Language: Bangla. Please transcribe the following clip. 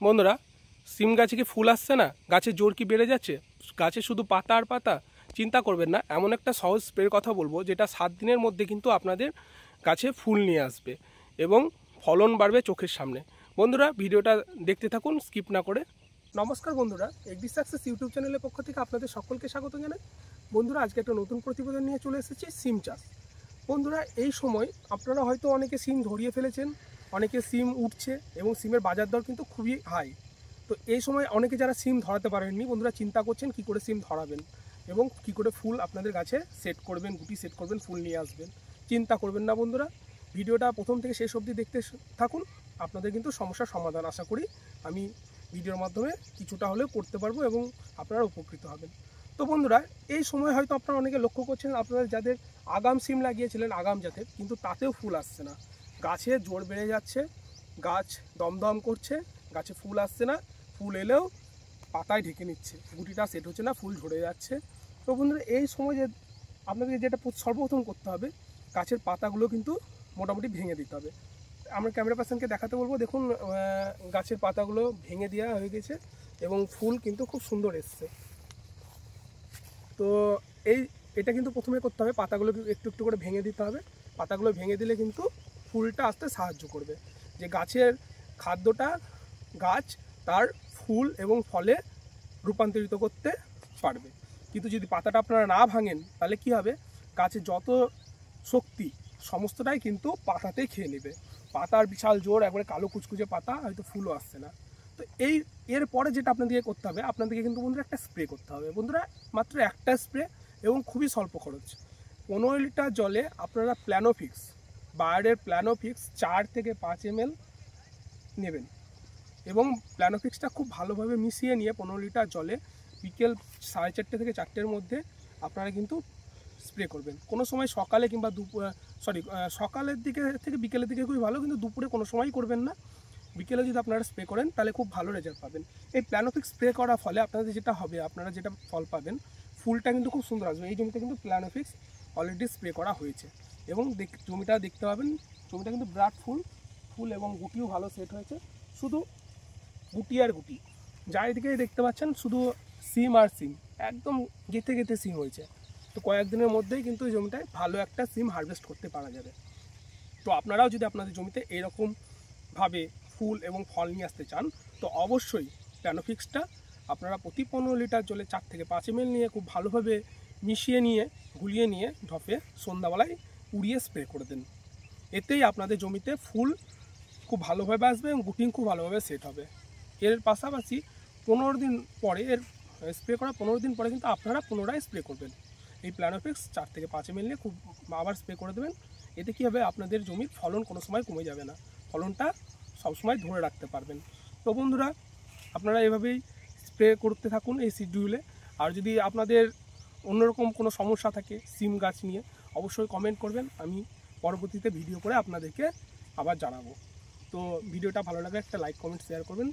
বন্ধুরা, সিম গাছে কি ফুল আসছে না? গাছের জোর কি বেড়ে যাচ্ছে? গাছে শুধু পাতা আর পাতা? চিন্তা করবেন না, এমন একটা সহজ স্প্রের কথা বলবো যেটা 7 দিনের মধ্যে কিন্তু আপনাদের গাছে ফুল নিয়ে আসবে এবং ফলন বাড়বে চোখের সামনে। বন্ধুরা, ভিডিওটা দেখতে থাকুন স্কিপ না করে। নমস্কার বন্ধুরা, এগ্রি সাকসেস ইউটিউব চ্যানেলের পক্ষ থেকে আপনাদের সকলকে স্বাগত জানাই। বন্ধুরা, আজকে একটা নতুন প্রতিবেদন নিয়ে চলে এসেছি সিম চাষ। বন্ধুরা, এই সময় আপনারা হয়তো অনেকে সিম ধরিয়ে ফেলেছেন, অনেকে সিম উঠছে এবং সিমের বাজার দর কিন্তু খুবই হাই। তো এই সময় অনেকে যারা সিম ধরাতে পারেননি, বন্ধুরা চিন্তা করছেন কী করে সিম ধরাবেন এবং কী করে ফুল আপনাদের গাছে সেট করবেন, গুটি সেট করবেন, ফুল নিয়ে আসবেন। চিন্তা করবেন না বন্ধুরা, ভিডিওটা প্রথম থেকে শেষ অবধি দেখতে থাকুন। আপনাদের কিন্তু সমস্যার সমাধান আশা করি আমি ভিডিওর মাধ্যমে কিছুটা হলেও করতে পারবো এবং আপনারা উপকৃত হবেন। তো বন্ধুরা, এই সময় হয়তো আপনারা অনেকে লক্ষ্য করছেন, আপনারা যাদের আগাম সিম লাগিয়েছিলেন আগাম জাতের, কিন্তু তাতেও ফুল আসছে না। গাছে জোর বেড়ে যাচ্ছে, গাছ দমদম করছে, গাছে ফুল আসছে না, ফুল এলেও পাতায় ঢেকে নিচ্ছে, গুটিটা সেট হচ্ছে না, ফুল ঝরে যাচ্ছে। তো বন্ধুরা, এই সময় যে আপনাদের যেটা সর্বপ্রথম করতে হবে, গাছের পাতাগুলো কিন্তু মোটামুটি ভেঙে দিতে হবে। আমরা ক্যামেরা পার্সনকে দেখাতে বলবো, দেখুন গাছের পাতাগুলো ভেঙে দেওয়া হয়ে গেছে এবং ফুল কিন্তু খুব সুন্দর এসছে। তো এটা কিন্তু প্রথমে করতে হবে, পাতাগুলো একটু একটু করে ভেঙে দিতে হবে। পাতাগুলো ভেঙে দিলে কিন্তু ফুলটা আসতে সাহায্য করবে, যে গাছের খাদ্যটা গাছ তার ফুল এবং ফলে রূপান্তরিত করতে পারবে। কিন্তু যদি পাতাটা আপনারা না ভাঙেন, তাহলে কি হবে, গাছের যত শক্তি সমস্তটাই কিন্তু পাতাতেই খেয়ে নেবে। পাতার বিশাল জোর, একবারে কালো কুচকুচে পাতা, হয়তো ফুলও আসছে না। তো এরপরে যেটা আপনাদেরকে করতে হবে, আপনাদেরকে কিন্তু বন্ধুরা একটা স্প্রে করতে হবে। বন্ধুরা, মাত্র একটা স্প্রে এবং খুবই স্বল্প খরচ। 15 লিটার জলে আপনারা প্ল্যানোফিক্স, বায়ারের প্ল্যানোফিক্স 4 থেকে 5 ml নেবেন এবং প্ল্যানোফিক্সটা খুব ভালোভাবে মিশিয়ে নিয়ে 15 লিটার জলে বিকেল 4:30 থেকে 4টের মধ্যে আপনারা কিন্তু স্প্রে করবেন। কোনো সময় সকালে কিংবা সকালের দিকে থেকে বিকেলের দিকে খুবই ভালো, কিন্তু দুপুরে কোনো সময়ই করবেন না। বিকেলে যদি আপনারা স্প্রে করেন তাহলে খুব ভালো রেজাল্ট পাবেন। এই প্ল্যানোফিক্স স্প্রে করার ফলে আপনাদের যেটা হবে, আপনারা যেটা ফল পাবেন, ফুলটা কিন্তু খুব সুন্দর আসবে। এই জমিতে কিন্তু প্ল্যানোফিক্স অলরেডি স্প্রে করা হয়েছে এবং জমিটা দেখতে পাবেন, জমিটা কিন্তু বিরাট ফুল এবং গুটিও ভালো সেট হয়েছে। শুধু গুটি আর গুটি, চারিদিকে দেখতে পাচ্ছেন শুধু সিম আর সিম, একদম গেঁথে গেঁথে সিম হয়েছে। তো কয়েকদিনের মধ্যেই কিন্তু এই জমিটায় ভালো একটা সিম হারভেস্ট করতে পারা যাবে। তো আপনারাও যদি আপনাদের জমিতে এরকমভাবে ফুল এবং ফল নিয়ে আসতে চান, তো অবশ্যই প্ল্যানোফিক্সটা আপনারা প্রতি 15 লিটার জলে 4 থেকে 5 ml নিয়ে খুব ভালোভাবে মিশিয়ে নিয়ে, গুলিয়ে নিয়ে ঢপে সন্ধ্যাবেলায় উড়িয়ে স্প্রে করে দেন। এতেই আপনাদের জমিতে ফুল খুব ভালোভাবে আসবে এবং গুটিং খুব ভালোভাবে সেট হবে। এর পাশাপাশি 15 দিন পরে, এর স্প্রে করা 15 দিন পরে কিন্তু আপনারা পুনরায় স্প্রে করবেন। এই প্ল্যানোফিক্স 4 থেকে 5 ml নিয়ে খুব আবার স্প্রে করে দেবেন। এতে কী হবে, আপনাদের জমির ফলন কোনো সময় কমে যাবে না, ফলনটা সবসময় ধরে রাখতে পারবেন। তো বন্ধুরা, আপনারা এভাবেই স্প্রে করতে থাকুন এই শিডিউলে। আর যদি আপনাদের অন্যরকম কোনো সমস্যা থাকে সিম গাছ নিয়ে, অবশ্যই কমেন্ট করবেন, আমি পরবর্তীতে ভিডিও করে আপনাদেরকে আবার জানাবো। তো ভিডিওটা ভালো লাগলে একটা লাইক, কমেন্ট, শেয়ার করবেন।